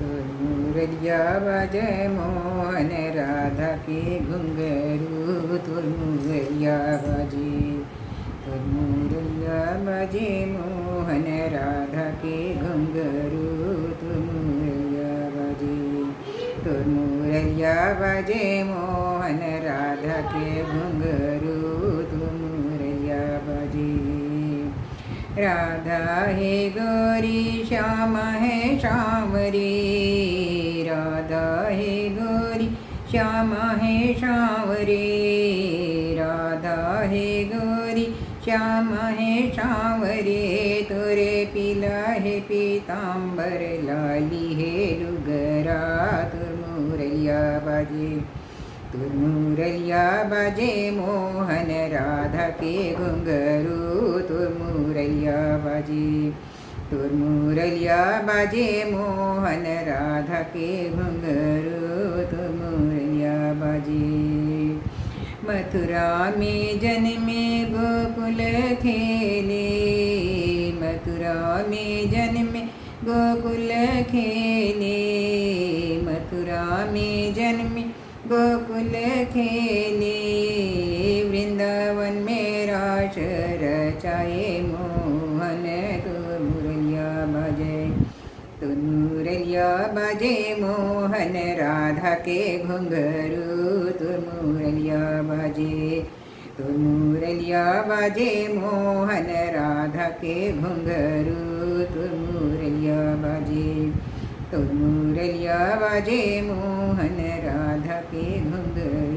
मुरलिया बाजे मोहन राधा के घुंघरू तुर मुरलिया बाजे मुरलिया बाजे मोहन राधा के घुंघरू तुर मुरलिया बाजे मुरलिया बाजे मोहन राधा के घुंघरू तुर मुरलिया बाजे राधा है गौरी श्याम है श्यामरी राधा है गौरी श्याम है श्यामरे राधा है गौरी श्याम है श्यामरे तोरे पिला है पीतांबर लाली है लुगरा तुर मुरलिया बाजे तुर मुरलिया बाजे मोहन राधा के घुंघरू तुर मुरलिया बाजे तुर मुरलिया बाजे मोहन राधा के घुंघरू तुर मुरलिया बाजे मथुरा में जन्मे गोकुल खेले मथुरा में जन्मे गोकुल खेले मथुरा में जन्मे गोकुल खेले वृंदावन में रास रचाए मोहन तुर मुरलिया बाजे तुर मुरलिया बाजे मोहन राधा के घुंघरू तुर मुरलिया बाजे तुर मुरलिया बाजे मोहन राधा के घुंघरू तुर मुरलिया बाजे तुर मुरलिया बाजे मोहन राधा के घुंघरू